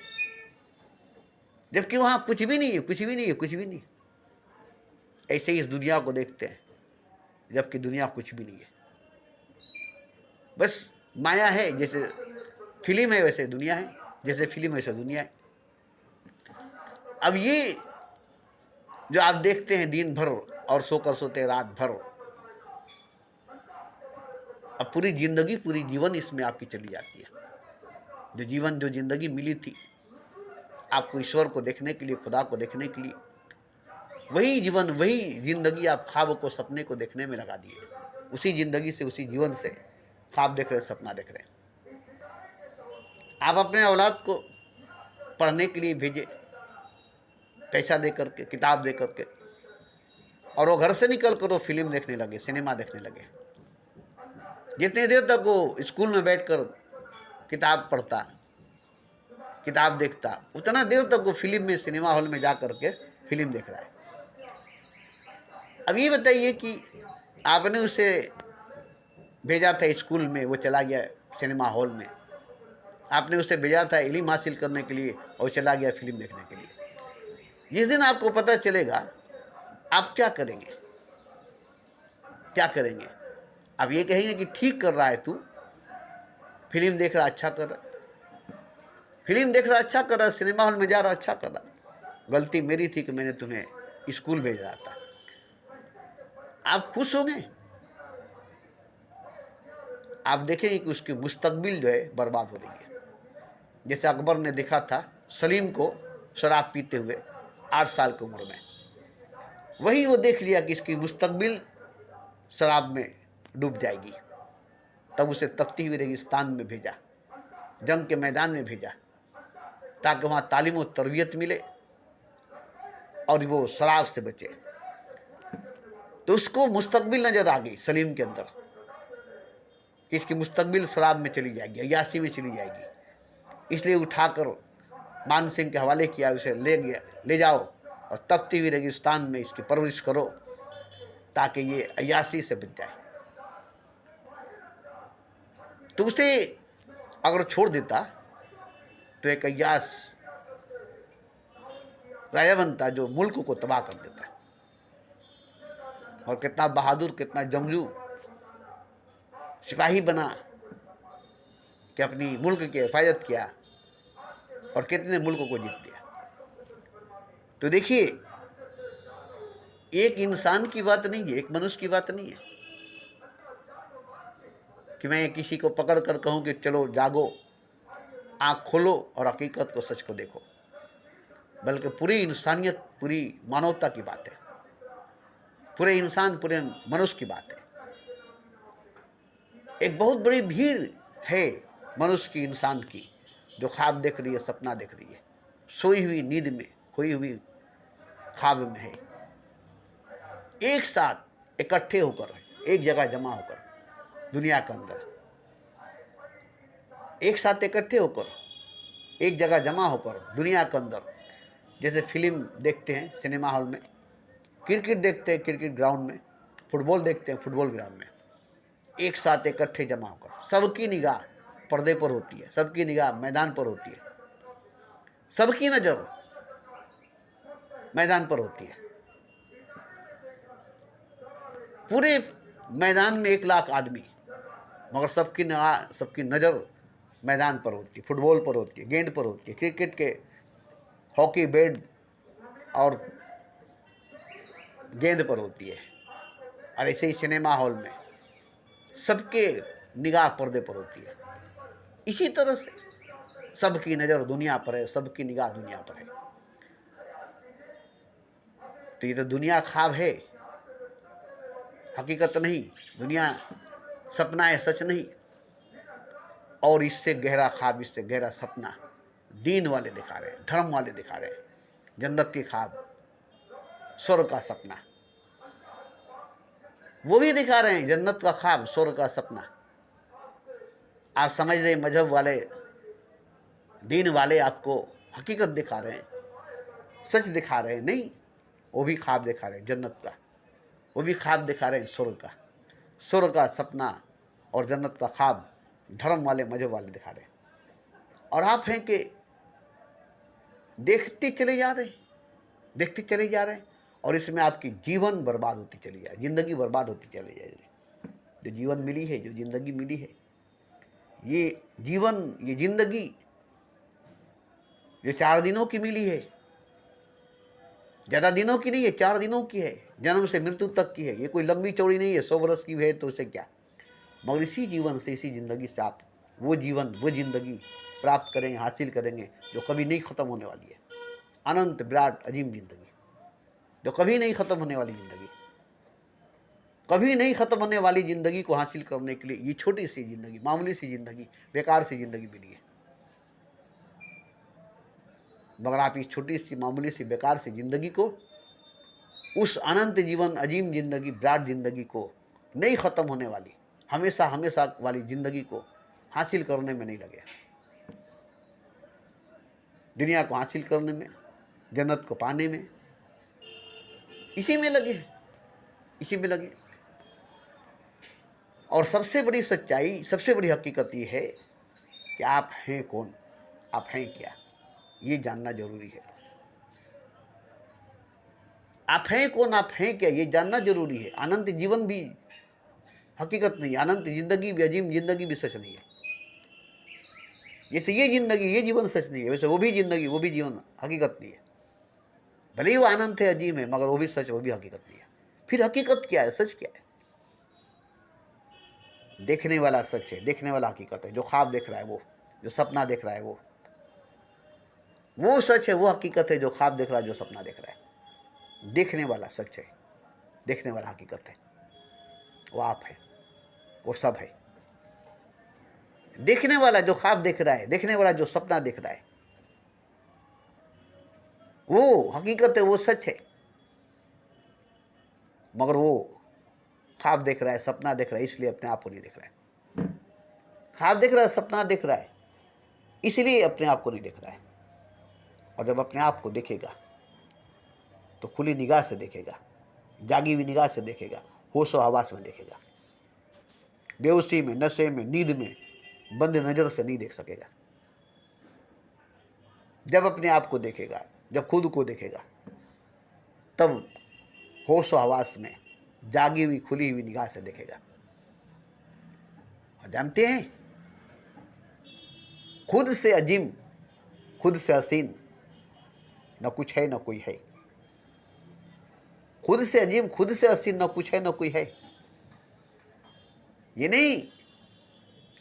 जबकि वहाँ कुछ भी नहीं है, कुछ भी नहीं है, कुछ भी नहीं। ऐसे ही इस दुनिया को देखते हैं, जबकि दुनिया कुछ भी नहीं है, बस माया है। जैसे फिल्म है वैसे दुनिया है, जैसे फिल्म है वैसे दुनिया है। अब ये जो आप देखते हैं दिन भर और सोकर सोते रात भर, अब पूरी जिंदगी, पूरी जीवन इसमें आपकी चली जाती है। जो जिंदगी मिली थी आपको ईश्वर को देखने के लिए, खुदा को देखने के लिए, वही जीवन, वही जिंदगी आप ख्वाब को, सपने को देखने में लगा दिए। उसी जिंदगी से, उसी जीवन से ख्वाब देख रहे, सपना देख रहे। आप अपने औलाद को पढ़ने के लिए भेजे, पैसा दे करके, किताब दे करके, और वो घर से निकल कर वो फिल्म देखने लगे, सिनेमा देखने लगे। जितनी देर तक वो स्कूल में बैठकर किताब पढ़ता, किताब देखता, उतना देर तक वो फिल्म में, सिनेमा हॉल में जा करके फिल्म देख रहा है। अब ये बताइए कि आपने उसे भेजा था स्कूल में, वो चला गया सिनेमा हॉल में। आपने उसे भेजा था इल्म हासिल करने के लिए और चला गया फिल्म देखने के लिए। जिस दिन आपको पता चलेगा, आप क्या करेंगे? क्या करेंगे? आप ये कहेंगे कि ठीक कर रहा है तू, फिल्म देख रहा अच्छा कर रहा, फिल्म देख रहा अच्छा कर रहा, सिनेमा हॉल में जा रहा अच्छा कर रहा, गलती मेरी थी कि मैंने तुम्हें स्कूल भेज रहा था। आप खुश होंगे? आप देखेंगे कि उसकी मुस्तकबिल जो है बर्बाद हो रही है। जैसे अकबर ने देखा था सलीम को शराब पीते हुए 8 साल की उम्र में, वही वो देख लिया कि इसकी मुस्तकबिल शराब में डूब जाएगी। तब उसे तपती हुई रेगिस्तान में भेजा, जंग के मैदान में भेजा, ताकि वहाँ तालीम और तरबियत मिले और वो शराब से बचे। तो उसको मुस्तकबिल नजर आ गई सलीम के अंदर कि इसकी मुस्तकबिल शराब में चली जाएगी, अय्याशी में चली जाएगी। इसलिए उठाकर मान सिंह के हवाले किया, उसे ले जाओ और तपती हुई रेगिस्तान में इसकी परवरिश करो ताकि ये अय्याशी से बच जाए। तो उसे अगर छोड़ देता तो एक अय्याश राजा बनता जो मुल्क को तबाह कर देता। और कितना बहादुर, कितना जंगजू सिपाही बना कि अपनी मुल्क की हिफाजत किया और कितने मुल्कों को जीत दिया। तो देखिए, एक इंसान की बात नहीं है, एक मनुष्य की बात नहीं है कि मैं किसी को पकड़ कर कहूं कि चलो जागो, आँख खोलो और हकीकत को, सच को देखो। बल्कि पूरी इंसानियत, पूरी मानवता की बात है, पूरे इंसान, पूरे मनुष्य की बात है। एक बहुत बड़ी भीड़ है मनुष्य की, इंसान की, जो ख्वाब देख रही है, सपना देख रही है, सोई हुई नींद में, खोई हुई ख्वाब में है। एक साथ इकट्ठे होकर, एक जगह जमा होकर, दुनिया के अंदर एक साथ इकट्ठे होकर, एक जगह जमा होकर दुनिया के अंदर, जैसे फिल्म देखते हैं सिनेमा हॉल में, क्रिकेट देखते हैं क्रिकेट ग्राउंड में, फुटबॉल देखते हैं फुटबॉल ग्राउंड में, एक साथ इकट्ठे जमा होकर। सबकी निगाह पर्दे पर होती है, सबकी निगाह मैदान पर होती है, सबकी नज़र मैदान पर होती है। पूरे मैदान में 1 लाख आदमी, मगर सबकी निगाह, सबकी नज़र मैदान पर होती है, फुटबॉल पर होती है, गेंद पर होती है, क्रिकेट के हॉकी बैट और गेंद पर होती है। और ऐसे ही सिनेमा हॉल में सबके निगाह पर्दे पर होती है। इसी तरह से सबकी नज़र दुनिया पर है, सबकी निगाह दुनिया पर है। तो ये तो दुनिया ख्वाब है, हकीकत नहीं। दुनिया सपना है, सच नहीं। और इससे गहरा ख्वाब, इससे गहरा सपना दीन वाले दिखा रहे हैं, धर्म वाले दिखा रहे हैं। जन्नत की ख्वाब, स्वर्ग का सपना, वो भी दिखा रहे हैं। जन्नत का ख्वाब, स्वर्ग का सपना। आप समझ रहे मजहब वाले, दीन वाले आपको हकीकत दिखा रहे हैं, सच दिखा रहे हैं। नहीं, वो भी ख्वाब दिखा रहे हैं जन्नत का, वो भी ख्वाब दिखा रहे हैं स्वर्ग का। स्वर्ग का सपना और जन्नत का ख्वाब धर्म वाले, मजहब वाले दिखा रहे हैं। और आप हैं कि देखते चले जा रहे हैं, देखते चले जा रहे हैं, और इसमें आपकी जीवन बर्बाद होती चली जाए, जिंदगी बर्बाद होती चली जाएगी। जो जीवन मिली है, जो जिंदगी मिली है, ये जीवन, ये जिंदगी जो 4 दिनों की मिली है, ज़्यादा दिनों की नहीं है, 4 दिनों की है, जन्म से मृत्यु तक की है। ये कोई लंबी चौड़ी नहीं है, 100 वर्ष की है तो उसे क्या। मगर इसी जीवन से, इसी ज़िंदगी से आप वो जीवन, वो ज़िंदगी प्राप्त करेंगे, हासिल करेंगे, जो कभी नहीं ख़त्म होने वाली है। अनंत विराट अजीम ज़िंदगी, जो कभी नहीं ख़त्म होने वाली ज़िंदगी। कभी नहीं ख़त्म होने वाली ज़िंदगी को हासिल करने के लिए ये छोटी सी ज़िंदगी, मामूली सी ज़िंदगी, बेकार सी ज़िंदगी मिली है। मगर आप इस छोटी सी, मामूली सी, बेकार सी ज़िंदगी को, उस अनंत जीवन, अजीम ज़िंदगी, विराट ज़िंदगी को, नहीं ख़त्म होने वाली, हमेशा हमेशा वाली ज़िंदगी को हासिल करने में नहीं लगे। दुनिया को हासिल करने में, जन्नत को पाने में, इसी में लगे हैं, इसी में लगे। और सबसे बड़ी सच्चाई, सबसे बड़ी हकीकत ये है कि आप हैं कौन, आप हैं क्या, ये जानना जरूरी है। आप हैं कौन, आप हैं क्या, ये जानना जरूरी है। अनंत जीवन भी हकीकत नहीं है, अनंत जिंदगी भी, अजीम जिंदगी भी सच नहीं है। जैसे ये जिंदगी, ये जीवन सच नहीं है, वैसे वो भी जिंदगी, वो भी जीवन हकीकत नहीं है। भले ही वो अनंत है, अजीम है, मगर वो भी सच, वो भी हकीकत नहीं है। फिर हकीकत क्या है, सच क्या है? देखने वाला सच है, देखने वाला हकीकत है। जो ख्वाब देख रहा है वो, जो सपना देख रहा है वो सच है, वो हकीकत है। जो ख्वाब देख रहा है, जो सपना देख रहा है, देखने वाला सच है, देखने वाला हकीकत है। वो आप है, वो सब है। देखने वाला जो ख्वाब देख रहा है, देखने वाला जो सपना देख रहा है, वो हकीकत है, वो सच है। मगर वो ख्वाब देख रहा है, सपना देख रहा है, इसलिए अपने आप को नहीं देख रहा है। ख्वाब देख रहा है, सपना देख रहा है, इसलिए अपने आप को नहीं देख रहा है। और जब अपने आप को देखेगा तो खुली निगाह से देखेगा, जागी हुई निगाह से देखेगा, होशो हवास में देखेगा। बेहोशी में, नशे में, नींद में, बंद नज़र से नहीं देख सकेगा। जब अपने आप को देखेगा, जब खुद को देखेगा, तब होश और हवास में जागी हुई, खुली हुई निगाह से देखेगा। और जानते हैं, खुद से अजीम, खुद से हसीन न कुछ है, न कोई है। खुद से अजीम, खुद से हसीन न कुछ है, न कोई है। ये नहीं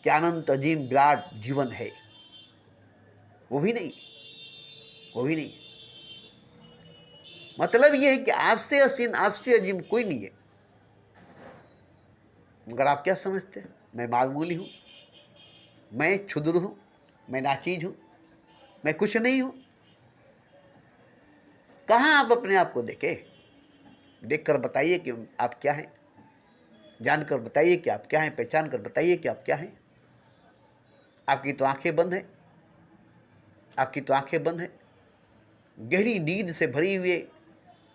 कि अनंत अजीम विराट जीवन है, वो भी नहीं, वो भी नहीं। मतलब ये है कि आपसे हसीन, आपसे अजीम कोई नहीं है। मगर आप क्या समझते हैं? मैं मामूली हूँ, मैं क्षुद्र हूँ, मैं नाचीज हूँ, मैं कुछ नहीं हूँ। कहाँ आप अपने आप को देखें? देखकर बताइए कि आप क्या हैं, जानकर बताइए कि आप क्या हैं, पहचान कर बताइए कि आप क्या हैं। आपकी तो आंखें बंद हैं, आपकी तो आंखें बंद हैं, गहरी नींद से भरी हुई है,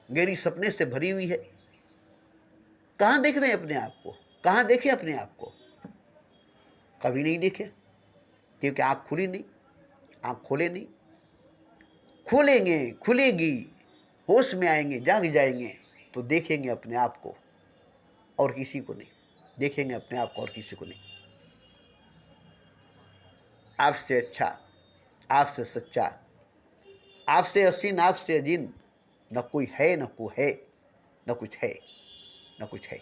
गहरी सपने से भरी हुई है। कहाँ देख रहे हैं अपने आप को? कहाँ देखे अपने आप को? कभी नहीं देखे, क्योंकि आंख खुली नहीं, आंख खोले नहीं। खोलेंगे, खुलेगी, होश में आएंगे, जाग जाएंगे तो देखेंगे अपने आप को और किसी को नहीं। देखेंगे अपने आप को और किसी को नहीं। आपसे अच्छा, आपसे सच्चा, आपसे हसीन, आपसे अजीन न कोई है, न कोई है, न कुछ है, न कुछ है।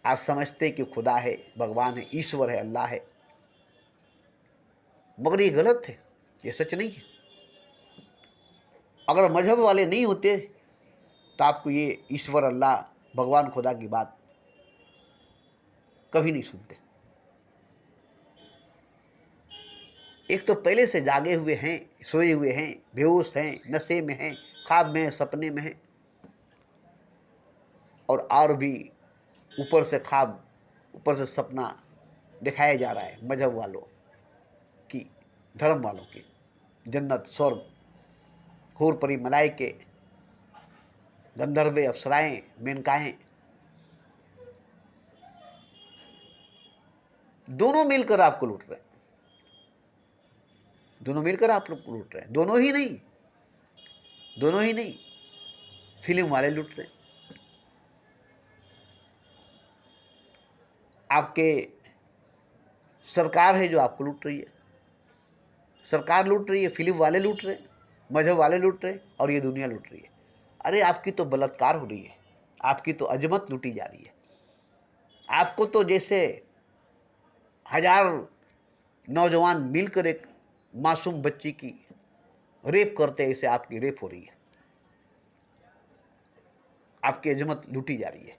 आप समझते कि खुदा है, भगवान है, ईश्वर है, अल्लाह है, मगर ये गलत है, ये सच नहीं है। अगर मजहब वाले नहीं होते तो आपको ये ईश्वर, अल्लाह, भगवान, खुदा की बात कभी नहीं सुनते। एक तो पहले से जागे हुए हैं, सोए हुए हैं, बेहोश हैं, नशे में हैं, ख्वाब में हैं, सपने में हैं, और भी ऊपर से ख्वाब, ऊपर से सपना दिखाया जा रहा है मजहब वालों की, धर्म वालों की। जन्नत, स्वर्ग, हूर परी, मलाइके, गंधर्वे, अप्सराएं, मेनकाएं, दोनों मिलकर आपको लूट रहे हैं। दोनों मिलकर आप लोग लूट रहे हैं। दोनों ही नहीं, दोनों ही नहीं, फिल्म वाले लूट रहे हैं। आपके सरकार है जो आपको लूट रही है, सरकार लूट रही है, फिल्म वाले लूट रहे हैं, मजहब वाले लूट रहे हैं, और ये दुनिया लूट रही है। अरे आपकी तो बलात्कार हो रही है, आपकी तो अजमत लूटी जा रही है। आपको तो जैसे 1000 नौजवान मिलकर एक मासूम बच्ची की रेप करते हैं, ऐसे आपकी रेप हो रही है, आपकी अजमत लूटी जा रही है।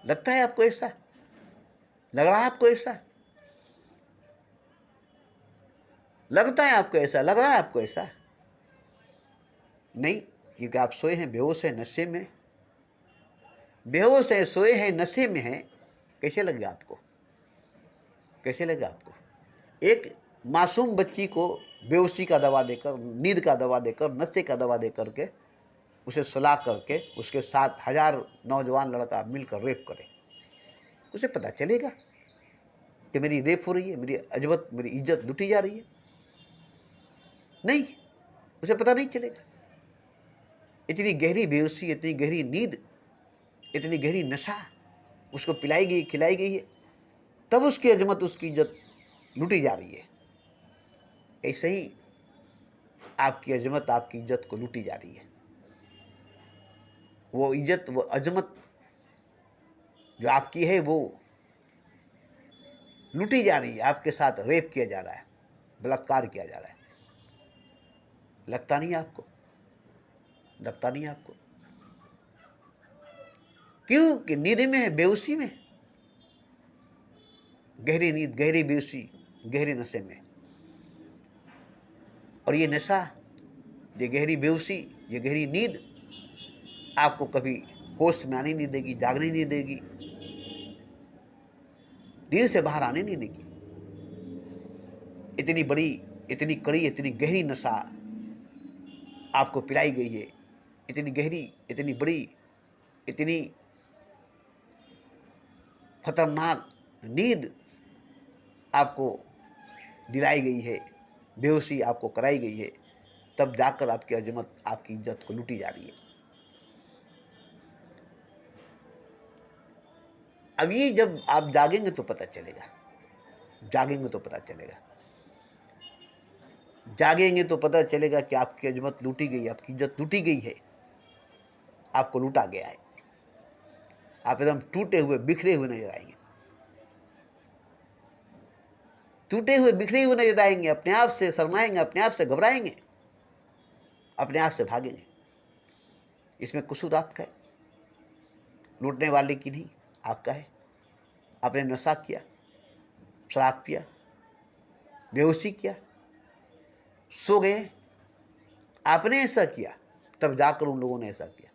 लगता है आपको ऐसा? लग रहा है आपको ऐसा? लगता है आपको ऐसा? लग रहा है आपको ऐसा? नहीं, क्योंकि आप सोए हैं, बेहोश हैं, नशे में, बेहोश है, सोए हैं, नशे में हैं। कैसे लगे आपको? कैसे लगे आपको? एक मासूम बच्ची को बेहोशी का दवा देकर, नींद का दवा देकर, नशे का दवा दे करके, उसे सुला करके उसके साथ 1000 नौजवान लड़का मिलकर रेप करे, उसे पता चलेगा कि मेरी रेप हो रही है, मेरी अजमत, मेरी इज्जत लूटी जा रही है? नहीं, उसे पता नहीं चलेगा। इतनी गहरी बेहोशी, इतनी गहरी नींद, इतनी गहरी नशा उसको पिलाई गई, खिलाई गई है, तब उसकी अजमत, उसकी इज्जत लूटी जा रही है। ऐसे ही आपकी अजमत, आपकी इज्जत को लूटी जा रही है। वो इज्जत, वो अजमत जो आपकी है, वो लूटी जा रही है। आपके साथ रेप किया जा रहा है, बलात्कार किया जा रहा है। लगता नहीं आपको? लगता नहीं आपको? क्यों? कि नींद में है, बेहोशी में, गहरी नींद, गहरी बेहोशी, गहरे नशे में। और ये नशा, ये गहरी बेहोशी, ये गहरी नींद आपको कभी होश में आने नहीं देगी, जागने नहीं देगी, नींद से बाहर आने नहीं देगी। इतनी बड़ी, इतनी कड़ी, इतनी गहरी नशा आपको पिलाई गई है, इतनी गहरी, इतनी बड़ी, इतनी खतरनाक नींद आपको दिलाई गई है, बेहोशी आपको कराई गई है, तब जाकर आपकी अजमत, आपकी इज्जत को लूटी जा रही है। अब ये जब आप जागेंगे तो पता चलेगा, जागेंगे तो पता चलेगा, जागेंगे तो पता चलेगा कि आपकी अजमत लूटी गई, आपकी इज्जत लूटी गई है, आपको लूटा गया है। आप एकदम टूटे हुए, बिखरे हुए नजर आएंगे, टूटे हुए, बिखरे हुए नजर आएंगे, अपने आप से शर्माएंगे, अपने आप से घबराएंगे। अपने आप से भागेंगे। इसमें कसूर आपका है, लूटने वाले की नहीं, आपका है। आपने नशा किया, शराब पिया, बेहोशी किया, सो गए, आपने ऐसा किया, तब जाकर उन लोगों ने ऐसा किया।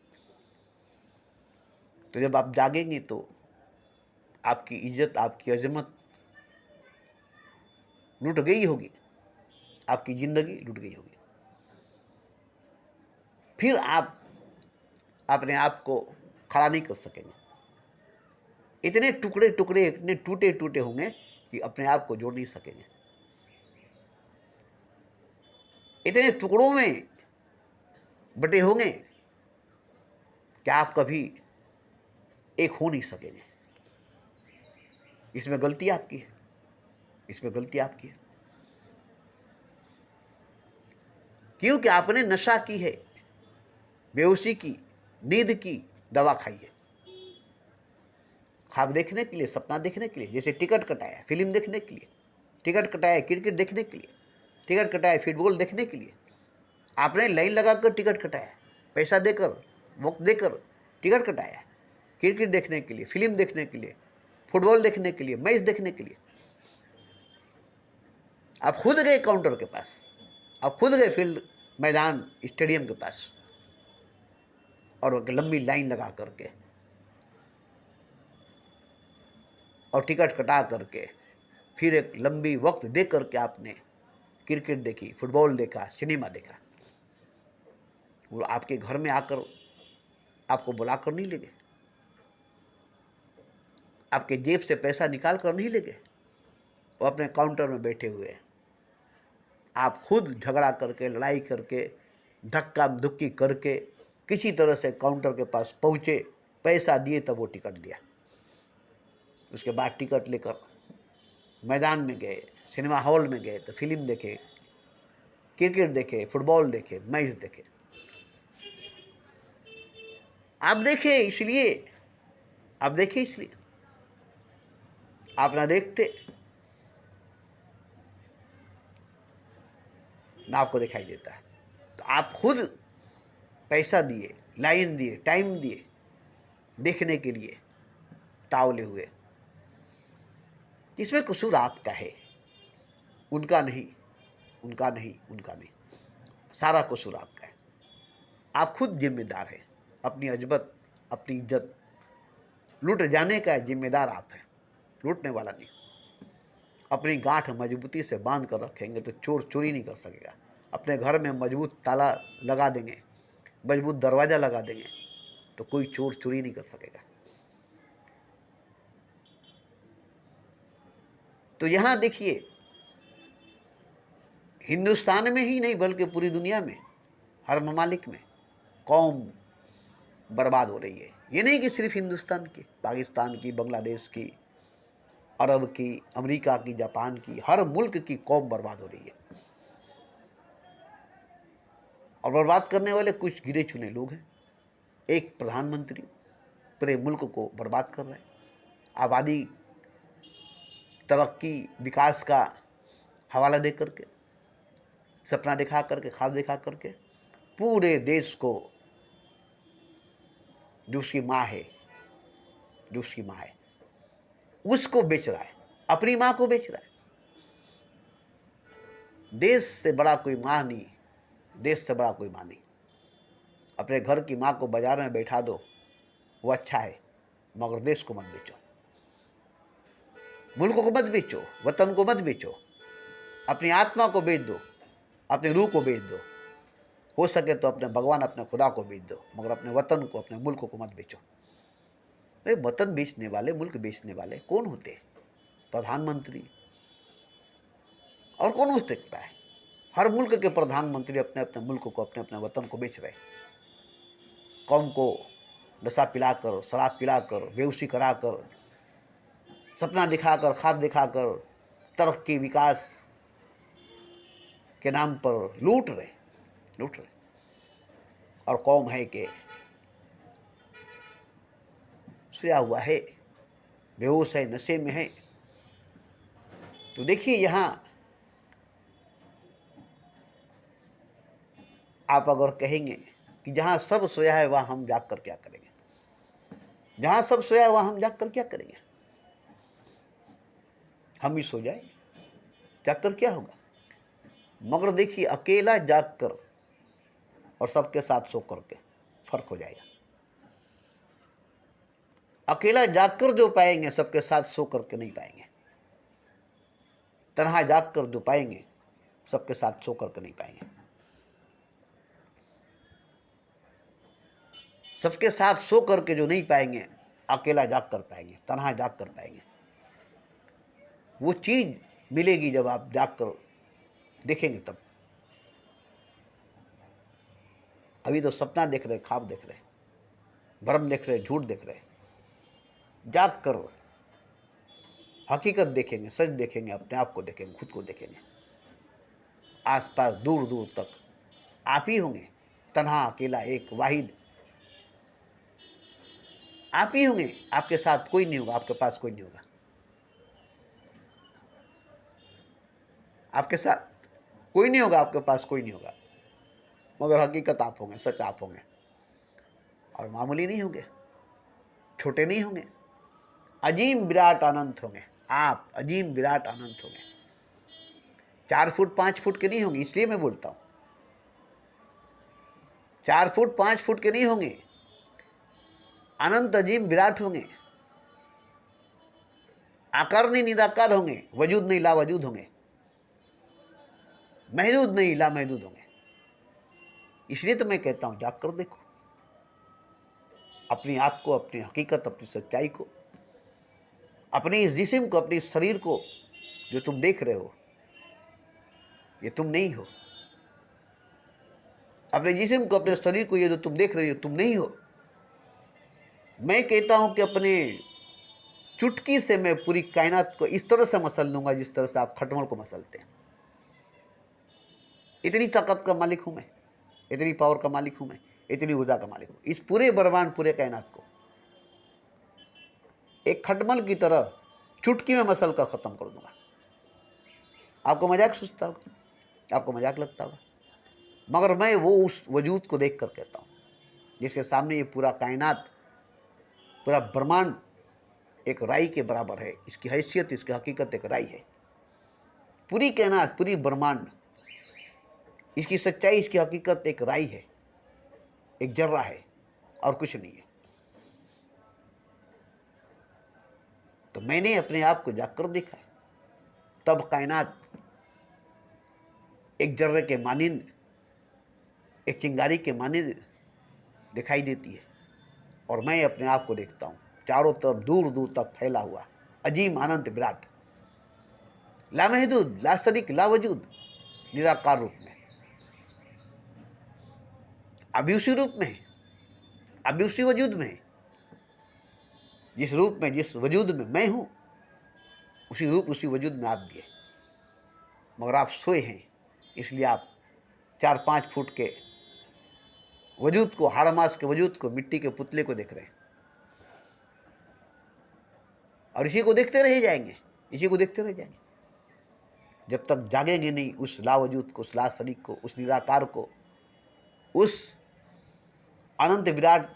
तो जब आप जागेंगे तो आपकी इज्जत, आपकी अजमत लूट गई होगी, आपकी जिंदगी लूट गई होगी। फिर आप अपने आप को खड़ा नहीं कर सकेंगे। इतने टुकड़े टुकड़े, इतने टूटे टूटे होंगे कि अपने आप को जोड़ नहीं सकेंगे। इतने टुकड़ों में बटे होंगे कि आप कभी एक हो नहीं सकेंगे। इसमें गलती आपकी है, इसमें गलती आपकी है, क्योंकि आपने नशा की है, बेहोशी की, नींद की दवा खाई है। ख्वाब देखने के लिए, सपना देखने के लिए, जैसे टिकट कटाया फिल्म देखने के लिए, टिकट कटाया क्रिकेट देखने के लिए, टिकट कटाया फुटबॉल देखने के लिए। आपने लाइन लगाकर टिकट कटाया, पैसा देकर, वक्त देकर टिकट कटाया, क्रिकेट देखने के लिए, फिल्म देखने के लिए, फुटबॉल देखने के लिए, मैच देखने के लिए। आप खुद गए काउंटर के पास, आप खुद गए फील्ड, मैदान, स्टेडियम के पास, और एक लंबी लाइन लगा करके और टिकट कटा करके फिर एक लंबी वक्त दे करके आपने क्रिकेट देखी, फुटबॉल देखा, सिनेमा देखा। वो आपके घर में आकर आपको बुला कर नहीं ले गए, आपके जेब से पैसा निकाल कर नहीं ले गए, वो अपने काउंटर में बैठे हुए हैं। आप खुद झगड़ा करके, लड़ाई करके, धक्का धुक्की करके किसी तरह से काउंटर के पास पहुँचे, पैसा दिए, तब वो टिकट दिया। उसके बाद टिकट लेकर मैदान में गए, सिनेमा हॉल में गए तो फिल्म देखे, क्रिकेट देखे, फुटबॉल देखे, मैच देखे। आप देखे इसलिए, आप देखे इसलिए, आप ना देखते ना आपको दिखाई देता है। तो आप खुद पैसा दिए, लाइन दिए, टाइम दिए देखने के लिए, तावले हुए। इसमें कसूर आपका है, उनका नहीं, उनका नहीं, उनका नहीं, सारा कसूर आपका है। आप खुद जिम्मेदार हैं। अपनी अजमत, अपनी इज्जत लूट जाने का जिम्मेदार आप हैं, लूटने वाला नहीं। अपनी गांठ मजबूती से बांध कर रखेंगे तो चोर चोरी नहीं कर सकेगा। अपने घर में मजबूत ताला लगा देंगे, मजबूत दरवाज़ा लगा देंगे तो कोई चोर चोरी नहीं कर सकेगा। तो यहाँ देखिए, हिंदुस्तान में ही नहीं बल्कि पूरी दुनिया में, हर ममालिक में कौम बर्बाद हो रही है। ये नहीं कि सिर्फ हिंदुस्तान की, पाकिस्तान की, बांग्लादेश की, अरब की, अमेरिका की, जापान की, हर मुल्क की कौम बर्बाद हो रही है। और बर्बाद करने वाले कुछ गिने चुने लोग हैं। एक प्रधानमंत्री पूरे मुल्क को बर्बाद कर रहे हैं। आबादी, तरक्की, विकास का हवाला दे करके, सपना दिखा करके, ख्वाब दिखा करके पूरे देश को, जो उसकी माँ है, जो उसकी माँ है, उसको बेच रहा है, अपनी माँ को बेच रहा है। देश से बड़ा कोई माँ नहीं, देश से बड़ा कोई माँ नहीं। अपने घर की माँ को बाजार में बैठा दो, वो अच्छा है, मगर देश को मत बेचो, मुल्क को मत बेचो, वतन को मत बेचो, अपनी आत्मा को बेच दो, अपने रूह को बेच दो, हो सके तो अपने भगवान, अपने खुदा को बेच दो, मगर अपने वतन को, अपने मुल्क को मत बेचो। अरे वतन बेचने वाले, मुल्क बेचने वाले कौन होते हैं? प्रधानमंत्री। और कौन हो सकता है? हर मुल्क के प्रधानमंत्री अपने अपने मुल्क को, अपने अपने वतन को बेच रहे। कौम को नशा पिलाकर, शराब पिलाकर, बेहोशी कराकर, सपना दिखाकर, ख्वाब दिखाकर, तरक्की, विकास के नाम पर लूट रहे, लूट रहे। और कौम है कि सोया हुआ है, बेहोश है, नशे में है। तो देखिए, यहाँ आप अगर कहेंगे कि जहाँ सब सोया है वहाँ हम जाग कर क्या करेंगे, जहाँ सब सोया है वहाँ हम जाग कर क्या करेंगे, हम ही सो जाए, जाग कर क्या होगा। मगर देखिए, अकेला जाग कर और सबके साथ सो करके फर्क हो जाएगा। अकेला जागकर जो पाएंगे सबके साथ सो करके नहीं पाएंगे, तन्हा जागकर जो पाएंगे सबके साथ सो करके नहीं पाएंगे। सबके साथ सो करके जो नहीं पाएंगे अकेला जाग कर पाएंगे, तन्हा जाग कर पाएंगे। वो चीज मिलेगी जब आप जाग कर देखेंगे तब। अभी तो सपना देख रहे, ख्वाब देख रहे, भ्रम देख रहे, झूठ देख रहे। जाग कर हकीकत देखेंगे, सच देखेंगे, अपने आप को देखेंगे, खुद को देखेंगे। आसपास दूर दूर तक आप ही होंगे, तन्हा अकेला एक वाहिद आप ही होंगे। आपके साथ कोई नहीं होगा, आपके पास कोई नहीं होगा, आपके साथ कोई नहीं होगा, आपके पास कोई नहीं होगा। मगर हकीकत आप होंगे, सच आप होंगे। और मामूली नहीं होंगे, छोटे नहीं होंगे, अजीम विराट अनंत होंगे। आप अजीम विराट अनंत होंगे। 4 फुट 5 फुट के नहीं होंगे, इसलिए मैं बोलता हूं 4 फुट 5 फुट के नहीं होंगे, अनंत अजीम विराट होंगे। आकार नहीं निराकार होंगे, वजूद नहीं लावजूद होंगे, महदूद नहीं लामहदूद होंगे। इसलिए तो मैं कहता हूं जाग कर देखो अपनी आप को, अपनी हकीकत, अपनी सच्चाई को, अपने इस जिस्म को, अपने इस शरीर को। जो तुम देख रहे हो ये तुम नहीं हो। अपने जिस्म को, अपने शरीर को, ये जो तुम देख रहे हो तुम नहीं हो। मैं कहता हूं कि अपने चुटकी से मैं पूरी कायनात को इस तरह से मसल लूंगा जिस तरह से आप खटमल को मसलते हैं। इतनी ताकत का मालिक हूं मैं, इतनी पावर का मालिक हूं मैं, इतनी ऊर्जा का मालिक हूं। इस पूरे ब्रह्मांड, पूरे कायनात को एक खटमल की तरह चुटकी में मसल कर खत्म कर दूंगा। आपको मजाक सूझता होगा, आपको मजाक लगता होगा, मगर मैं वो उस वजूद को देख कर कहता हूं जिसके सामने ये पूरा कायनात, पूरा ब्रह्मांड एक राई के बराबर है। इसकी हैसियत, इसकी हकीकत एक राई है। पूरी कायनात, पूरी ब्रह्मांड, इसकी सच्चाई, इसकी हकीकत एक राई है, एक जर्रा है और कुछ नहीं है। तो मैंने अपने आप को जाकर देखा है, तब कायनात एक जर्रे के मानिंद, एक चिंगारी के मानिंद दिखाई देती है। और मैं अपने आप को देखता हूँ चारों तरफ दूर दूर तक फैला हुआ अजीम अनंत विराट, लामहदूद, लाशरीक, लावजूद, निराकार रूप में। अभी उसी रूप में है, अभी उसी वजूद में है। जिस रूप में, जिस वजूद में मैं हूँ, उसी रूप, उसी वजूद में आप भी है। मगर आप सोए हैं, इसलिए आप 4-5 फुट के वजूद को, हाड़ मास के वजूद को, मिट्टी के पुतले को देख रहे हैं। और इसी को देखते रह जाएंगे, इसी को देखते रह जाएंगे जब तक जागेंगे नहीं उस लावजूद को, उस लाशरीक को, उस निराकार को, उस अनंत विराट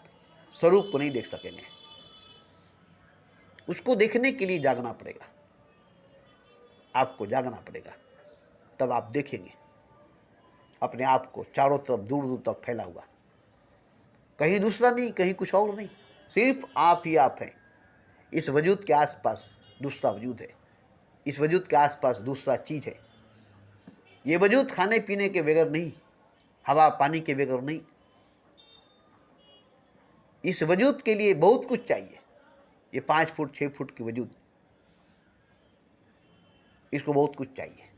स्वरूप को नहीं देख सकेंगे। उसको देखने के लिए जागना पड़ेगा, आपको जागना पड़ेगा। तब आप देखेंगे अपने आप को चारों तरफ दूर दूर तक फैला हुआ, कहीं दूसरा नहीं, कहीं कुछ और नहीं, सिर्फ आप ही आप हैं। इस वजूद के आसपास दूसरा वजूद है, इस वजूद के आसपास दूसरा चीज है। ये वजूद खाने पीने के बगैर नहीं, हवा पानी के बगैर नहीं। इस वजूद के लिए बहुत कुछ चाहिए। ये 5 फुट 6 फुट की वजूद, इसको बहुत कुछ चाहिए,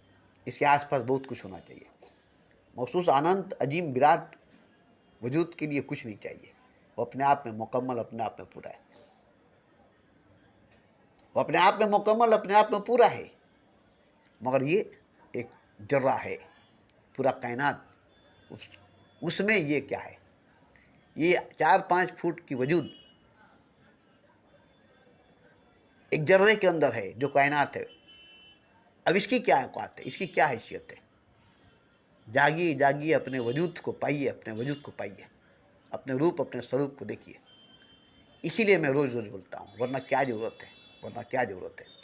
इसके आसपास बहुत कुछ होना चाहिए। महसूस अनंत अजीम विराट वजूद के लिए कुछ नहीं चाहिए। वो अपने आप में मुकम्मल, अपने आप में पूरा है। वो अपने आप में मुकम्मल, अपने आप में पूरा है। मगर ये एक जर्रा है, पूरा कायनात, उसमें ये क्या है? ये 4-5 फुट की वजूद एक जर्रे के अंदर है जो कायनात है। अब इसकी क्या औकात है, इसकी क्या हैसियत है? जागिए जागिए, अपने वजूद को पाइए, अपने वजूद को पाइए, अपने रूप अपने स्वरूप को देखिए। इसीलिए मैं रोज़ रोज़ बोलता हूँ, वरना क्या ज़रूरत है, वरना क्या ज़रूरत है।